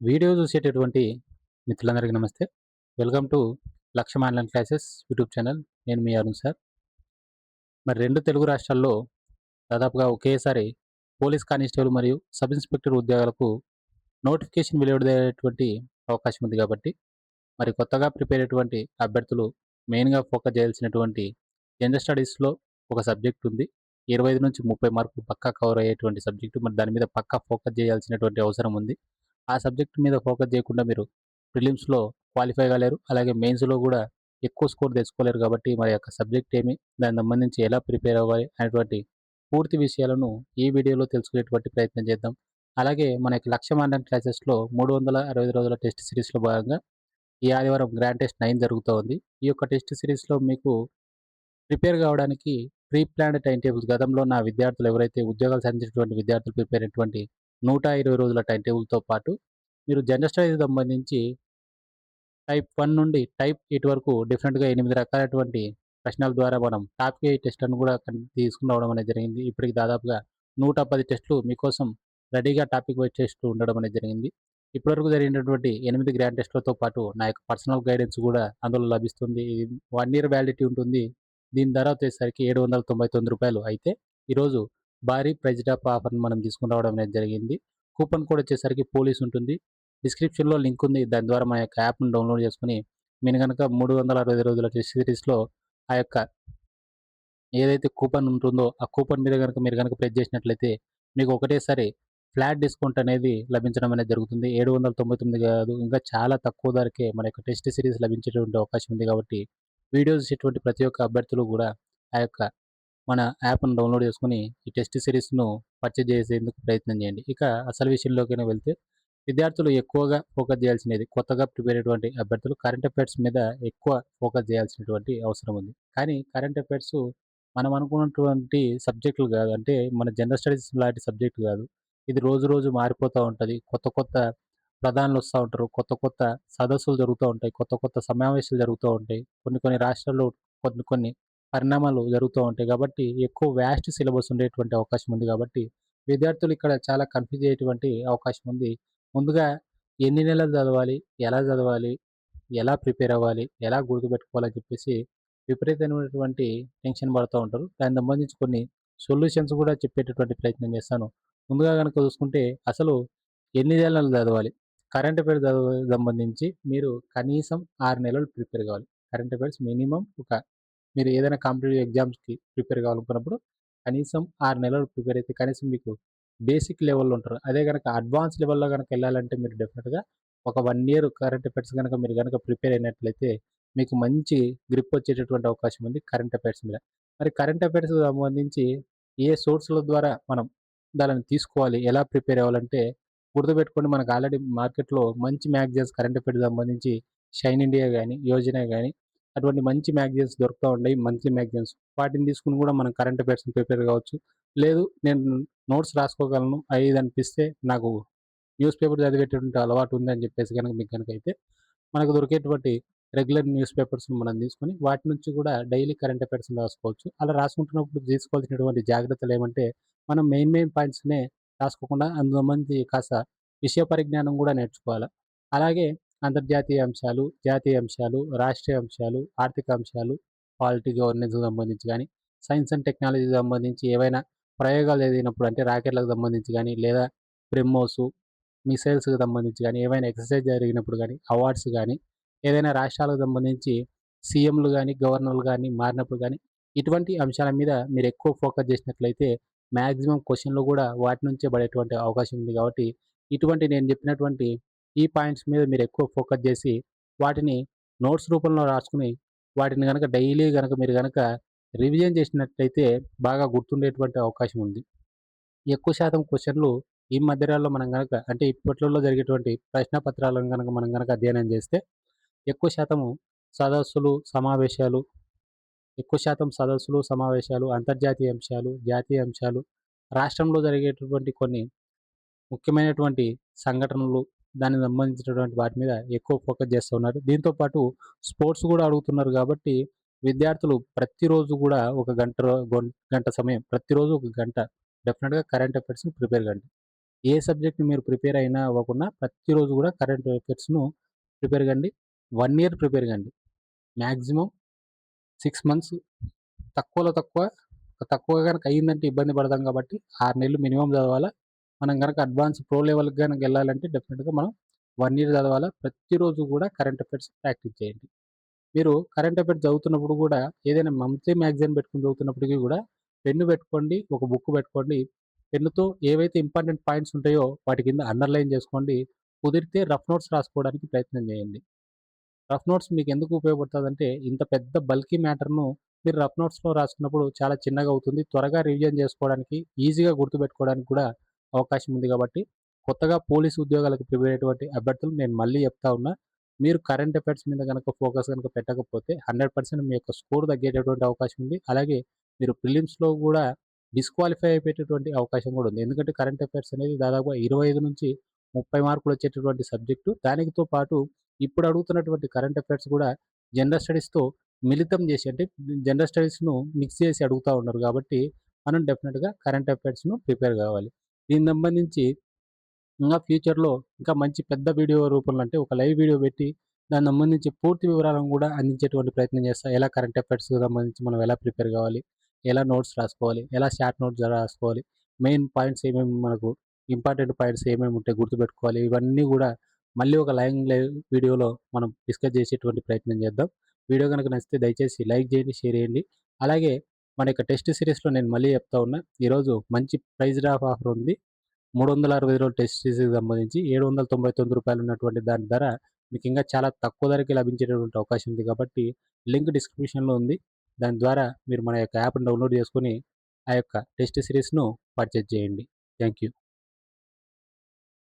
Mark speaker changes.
Speaker 1: Video చూసేటటువంటి మిత్రులందరికీ నమస్తే. వెల్కమ్ టు లక్ష్యం ఆన్‌లైన్ క్లాసెస్ యూట్యూబ్ ఛానల్. నేను మీ అరుణ్ సార్. మరి 2 తెలుగు రాష్ట్రాల్లో దాదాపుగా ఒకేసారి పోలీస్ కానిస్టేబుల్ మరియు సబ్ ఇన్స్‌పెక్టర్ ఉద్యోగాలకు నోటిఫికేషన్ వెలువడేటువంటి అవకాశం ఉంది కాబట్టి, మరి కొత్తగా ప్రిపేర్ అయ్యేటువంటి అభ్యర్థులు మెయిన్‌గా ఫోకస్ చేయాల్సినటువంటి జనరల్ స్టడీస్‌లో ఒక సబ్జెక్ట్ ఉంది. 25-30 మార్కులు పక్కా కవర్ అయ్యేటువంటి సబ్జెక్ట్. మరి దాని మీద పక్కా ఫోకస్ చేయాల్సినటువంటి అవసరం ఉంది. ఆ సబ్జెక్ట్ మీద ఫోకస్ చేయకుండా మీరు ప్రిలిమ్స్‌లో క్వాలిఫై కాలేరు. అలాగే మెయిన్స్‌లో కూడా ఎక్కువ స్కోర్ తెచ్చుకోలేరు కాబట్టి మరి యొక్క సబ్జెక్ట్ ఏమి? దానికి సంబంధించి ఎలా ప్రిపేర్ అవ్వాలి? అనేటువంటి పూర్తి విషయాలను ఈ వీడియోలో తెలుసుకునేటువంటి ప్రయత్నం చేద్దాం. అలాగే మన యొక్క లక్ష్యం ఆన్‌లైన్ క్లాసెస్‌లో 365 రోజుల టెస్ట్ సిరీస్‌లో భాగంగా ఈ ఆదివారం గ్రాండ్ టెస్ట్ 9 జరుగుతూ ఉంది. ఈ యొక్క టెస్ట్ సిరీస్‌లో మీకు ప్రిపేర్ కావడానికి ప్రీ ప్లాన్డ్ టైమ్ టేబుల్స్ గతంలో నా విద్యార్థులు ఎవరైతే ఉద్యోగాలు సాధించినటువంటి విద్యార్థులు ప్రిపేర్ అయినటువంటి 120 రోజుల టైమ్ టేబుల్‌తో పాటు మీరు జనరల్ స్టడీస్‌కి సంబంధించి టైప్ 1 నుండి టైప్ 8 వరకు డిఫరెంట్‌గా 8 రకాలైనటువంటి ప్రశ్నల ద్వారా మనం టాపిక్ 8 టెస్ట్‌లను కూడా తీసుకొని రావడం అనేది జరిగింది. ఇప్పటికి దాదాపుగా 110 టెస్ట్‌లు మీకోసం రెడీగా టాపిక్ వైస్ టెస్ట్‌లు ఉండడం అనేది జరిగింది. ఇప్పటివరకు జరిగినటువంటి 8 గ్రాండ్ టెస్ట్‌లతో పాటు నా యొక్క పర్సనల్ గైడెన్స్ కూడా అందులో లభిస్తుంది. ఇది 1 ఇయర్ వ్యాలిడిటీ ఉంటుంది. దీని ధర వచ్చేసరికి రూ. 799 అయితే ఈరోజు భారీ ప్రైజ్ డ్రాప్ ఆఫర్‌ని మనం తీసుకొని రావడం అనేది జరిగింది. కూపన్ కోడ్ వచ్చేసరికి పోలీస్ ఉంటుంది. డిస్క్రిప్షన్‌లో లింక్ ఉంది. దాని ద్వారా మా యొక్క యాప్‌ని డౌన్‌లోడ్ చేసుకొని, మీరు గనక 365 రోజుల టెస్ట్ సిరీస్‌లో ఆ యొక్క ఏదైతే కూపన్ ఉంటుందో, ఆ కూపన్ మీద గనక మీరు గనక ప్రెస్ చేసినట్లయితే, మీకు ఒకటేసారి ఫ్లాట్ డిస్కౌంట్ అనేది లభించడం అనేది జరుగుతుంది. 799 కాదు, ఇంకా చాలా తక్కువ ధరకే మన యొక్క టెస్ట్ సిరీస్ లభించేటువంటి అవకాశం ఉంది కాబట్టి, వీడియోస్ చూసేటువంటి ప్రతి ఒక్క అభ్యర్థులు కూడా ఆ యొక్క మన యాప్‌ని డౌన్‌లోడ్ చేసుకొని, ఈ టెస్ట్ సిరీస్‌ను పర్చేజ్ చేసేందుకు ప్రయత్నం చేయండి. ఇక అసలు విషయంలోకైనా వెళ్తే, విద్యార్థులు ఎక్కువగా ఫోకస్ చేయాల్సినది కొత్తగా ప్రిపేర్ అయ్యేటువంటి అభ్యర్థులు కరెంట్ అఫైర్స్ మీద ఎక్కువ ఫోకస్ చేయాల్సినటువంటి అవసరం ఉంది. కానీ కరెంట్ అఫైర్స్ మనం అనుకున్నటువంటి సబ్జెక్టులు కాదు. అంటే మన జనరల్ స్టడీస్ లాంటి సబ్జెక్ట్ కాదు. ఇది రోజు రోజు మారిపోతా ఉంటది. కొత్త కొత్త ప్రధానులొస్తా ఉంటారు. కొత్త కొత్త సదస్సులు జరుగుతా ఉంటాయి. కొత్త కొత్త సమావేశాలు జరుగుతూ ఉంటాయి. కొన్ని కొన్ని రాష్ట్రాల్లో కొన్ని కొన్ని పరిణామాలు జరుగుతూ ఉంటాయి. కాబట్టి ఎక్కువ వాస్ట్ సిలబస్ ఉండేటువంటి అవకాశం ఉంది కాబట్టి, విద్యార్థులు ఇక్కడ చాలా కన్‌ఫ్యూజ్ అయ్యేటువంటి అవకాశం ఉంది. ముందుగా ఎన్ని నెలలు చదవాలి? ఎలా చదవాలి? ఎలా ప్రిపేర్ అవ్వాలి? ఎలా గుర్తుపెట్టుకోవాలని చెప్పేసి విపరీతమైనటువంటి టెన్షన్ పడతా ఉంటారు. దానికి సంబంధించి కొన్ని సొల్యూషన్స్ కూడా చెప్పేటటువంటి ప్రయత్నం చేస్తాను. ముందుగా గనక చూసుకుంటే అసలు ఎన్ని నెలలు చదవాలి? కరెంట్ అఫైర్స్ సంబంధించి మీరు కనీసం 6 నెలలు ప్రిపేర్ కావాలి. కరెంట్ అఫైర్స్ మినిమమ్ మీరు ఏదైనా కాంపిటీటివ్ ఎగ్జామ్స్‌కి ప్రిపేర్ కావాలనుకున్నప్పుడు కనీసం 6 నెలలు ప్రిపేర్ అయితే కనీసం మీకు బేసిక్ లెవెల్‌లో ఉంటారు. అదే గనక అడ్వాన్స్ లెవెల్‌లో గనక ఎళ్ళాలంటే మీరు డెఫినిట్‌గా ఒక 1 ఇయర్ కరెంట్ అఫైర్స్ గనక మీరు గనక ప్రిపేర్ అయినట్లయితే మీకు మంచి గ్రిప్ వచ్చేటటువంటి అవకాశం ఉంది కరెంట్ అఫైర్స్ మీద. మరి కరెంట్ అఫైర్స్‌కి సంబంధించి ఏ సోర్స్‌ల ద్వారా మనం దానిని తీసుకోవాలి? ఎలా ప్రిపేర్ అవ్వాలంటే గుర్తుపెట్టుకోండి, మనకు ఆల్రెడీ మార్కెట్‌లో మంచి మ్యాగజైన్స్ కరెంట్ అఫైర్స్‌కి సంబంధించి 'షైన్ ఇండియా' గాని, 'యోజన' గాని అటువంటి మంచి మ్యాగజైన్స్ దొరుకుతా ఉంటాయి. Monthly magazines. వాటిని తీసుకొని కూడా మనం కరెంట్ అఫైర్స్‌ని ప్రిపేర్ కావచ్చు. లేదు నేను నోట్స్ రాసుకోగలను అది ఇది అనిపిస్తే నాకు న్యూస్ పేపర్ చదివేటువంటి అలవాటు ఉందని చెప్పేసి గనక మీకు గనకైతే మనకు దొరికేటువంటి రెగ్యులర్ న్యూస్ పేపర్స్‌ని మనం తీసుకొని వాటి నుంచి కూడా డైలీ కరెంట్ అఫైర్స్‌ని రాసుకోవచ్చు. అలా రాసుకుంటున్నప్పుడు తీసుకోవాల్సినటువంటి జాగ్రత్తలేమంటే మనం మెయిన్ మెయిన్ పాయింట్స్‌నే రాసుకోకుండా అందులో మంచి కాస్త విషయ పరిజ్ఞానం కూడా నేర్చుకోవాల. అలాగే అంతర్జాతీయ అంశాలు, జాతీయ అంశాలు, రాష్ట్రీయ అంశాలు, ఆర్థిక అంశాలు, పాలిటీ, గవర్నెన్స్‌కి సంబంధించి గాని, సైన్స్ అండ్ టెక్నాలజీకి సంబంధించి ఏవైనా ప్రయోగాలు జరిగినప్పుడు అంటే రాకెట్‌లకు సంబంధించి గాని, లేదా బ్రహ్మోసు, మిసైల్స్‌కి సంబంధించి గాని, ఏవైనా ఎక్సర్‌సైజ్ జరిగినప్పుడు గాని, అవార్డ్స్ గాని, ఏదైనా రాష్ట్రాలకు సంబంధించి సీఎంలు గాని, గవర్నర్‌లు గాని మారినప్పుడు గాని, ఇటువంటి అంశాల మీద మీరెక్కువ ఫోకస్ చేసినట్లయితే మాక్సిమం క్వెషన్‌లు గూడా వాటి నుంచే పడేటువంటి అవకాశం ఉంది కాబట్టి, ఇటువంటి నేను చెప్పినటువంటి ఈ పాయింట్స్ మీద మీరెక్కువ ఫోకస్ చేసి, వాటిని నోట్స్ రూపంలో రాసుకొని, వాటిని గనక డైలీ గనక మీరు గనక రివిజన్ చేసినట్లయితే బాగా గుర్తుండేటువంటి అవకాశం ఉంది. ఎక్కువ శాతం క్వెషన్‌లు ఈ మధ్యకాలంలో మనం గనక అంటే ఇప్పట్లలో జరిగేటువంటి ప్రశ్న పత్రాలను గనక మనం గనక అధ్యయనం చేస్తే, ఎక్కువ శాతము సదస్సులు, సమావేశాలు, ఎక్కువ శాతం సదస్సులు, సమావేశాలు, అంతర్జాతీయ అంశాలు, జాతీయ అంశాలు, రాష్ట్రంలో జరిగేటటువంటి కొన్ని ముఖ్యమైనటువంటి సంఘటనలు, దానికి సంబంధించినటువంటి వాటి మీద ఎక్కువ ఫోకస్ చేస్తూ ఉన్నారు. దీంతో పాటు స్పోర్ట్స్ గూడా అడుగుతున్నారు గాబట్టి, విద్యార్థులు ప్రతిరోజు గూడా ఒక గంట సమయం ప్రతిరోజు ఒక గంట డెఫినిట్‌గా కరెంట్ అఫైర్స్‌కి ప్రిపేర్ కండి. ఏ సబ్జెక్ట్‌ని మీరు ప్రిపేర్ అయినా అవ్వకున్నా ప్రతిరోజు గూడా కరెంట్ అఫైర్స్‌ను ప్రిపేర్ కండి. 1 ఇయర్ ప్రిపేర్ కండి. మాక్సిమం 6 మంత్స్ తక్కువలో తక్కువ, తక్కువ గనక అయిందంటే ఇబ్బంది పడతాం కాబట్టి 6 నెలలు మినిమమ్ చదవాలా. మనం గనక అడ్వాన్స్ ప్రో లెవెల్‌కి గనక ఎళ్ళాలంటే డెఫినిట్‌గా మనం 1 ఇయర్ చదవాలా. ప్రతిరోజు గూడా కరెంట్ అఫైర్స్ ప్రాక్టీస్ చేయండి. మీరు కరెంట్ అఫైర్స్ చదువుతున్నప్పుడు గూడా ఏదైనా మంత్లీ మ్యాగజైన్ పెట్టుకొని చదువుతున్నప్పటికి గూడా పెన్ను పెట్టుకోండి, ఒక బుక్ పెట్టుకోండి. పెన్నుతో ఏవైతే ఇంపార్టెంట్ పాయింట్స్ ఉంటాయో వాటి కింద అండర్‌లైన్ చేసుకోండి. కుదిరితే రఫ్ నోట్స్ రాసుకోవడానికి ప్రయత్నం చేయండి. రఫ్ నోట్స్ మీకెందుకు ఉపయోగపడతదంటే, ఇంత పెద్ద బల్కీ మ్యాటర్‌ను మీరు రఫ్ నోట్స్‌లో రాసుకున్నప్పుడు చాలా చిన్నగా అవుతుంది. త్వరగా రివిజన్ చేసుకోవడానికి, ఈజీగా గుర్తుపెట్టుకోవడానికి కూడా అవకాశం ఉంది కాబట్టి, కొత్తగా పోలీస్ ఉద్యోగాలకు ప్రిపేర్ అయ్యేటువంటి అభ్యర్థులు నేను మళ్ళీ చెప్తా ఉన్నా, మీరు కరెంట్ అఫైర్స్ మీద గనక ఫోకస్ గనక పెట్టకపోతే 100% మీ యొక్క స్కోర్ తగ్గేటటువంటి అవకాశం ఉంది. అలాగే మీరు ప్రిలిమ్స్‌లో గూడా డిస్‌క్వాలిఫై అయిపోయేటటువంటి అవకాశం గూడా ఉంది. ఎందుకంటే కరెంట్ అఫైర్స్ అనేది దాదాపుగా 25-30 మార్కులొచ్చేటటువంటి సబ్జెక్టు. దానితో పాటు ఇప్పుడు అడుగుతున్నటువంటి కరెంట్ అఫైర్స్ కూడా జనరల్ స్టడీస్‌తో మిళితం చేసి అంటే జనరల్ స్టడీస్‌ను మిక్స్ చేసి అడుగుతా ఉన్నారు కాబట్టి, మనం డెఫినిట్‌గా కరెంట్ అఫైర్స్‌ను ప్రిపేర్ కావాలి. దీనికి సంబంధించి ఇంగా ఫ్యూచర్‌లో ఇంకా మంచి పెద్ద వీడియో రూపంలో అంటే ఒక లైవ్ వీడియో పెట్టి, దానికి సంబంధించి పూర్తి వివరాలను గూడా అందించేటువంటి ప్రయత్నం చేస్తా. ఎలా కరెంట్ అఫైర్స్‌కి సంబంధించి మనం ఎలా ప్రిపేర్ కావాలి? ఎలా నోట్స్ రాసుకోవాలి? ఎలా షార్ట్ నోట్స్ రాసుకోవాలి? మెయిన్ పాయింట్స్ ఏమేమి మనకు ఇంపార్టెంట్ పాయింట్స్ ఏమేమి ఉంటాయి గుర్తుపెట్టుకోవాలి? ఇవన్నీ గూడా మళ్ళీ ఒక లైవ్ వీడియోలో మనం డిస్కస్ చేసేటువంటి ప్రయత్నం చేద్దాం. వీడియో గనుక నచ్చితే దయచేసి లైక్ చేయండి, షేర్ చేయండి. అలాగే మన యొక్క టెస్ట్ సీరీస్‌లో నేను మళ్ళీ చెప్తా ఉన్నా. ఈరోజు మంచి ప్రైజ్ డ్రాప్ ఆఫర్ ఉంది. 360 రోజుల టెస్ట్ సీరీస్‌కి సంబంధించి రూ. 799 ఉన్నటువంటి దాని ధర మీకింకా చాలా తక్కువ ధరకే లభించేటటువంటి అవకాశం ఉంది కాబట్టి, లింక్ డిస్క్రిప్షన్‌లో ఉంది. దాని ద్వారా మీరు మన యొక్క యాప్‌ని డౌన్‌లోడ్ చేసుకొని, ఆ యొక్క టెస్ట్ సీరీస్‌ను పర్చేజ్ చేయండి. Thank you.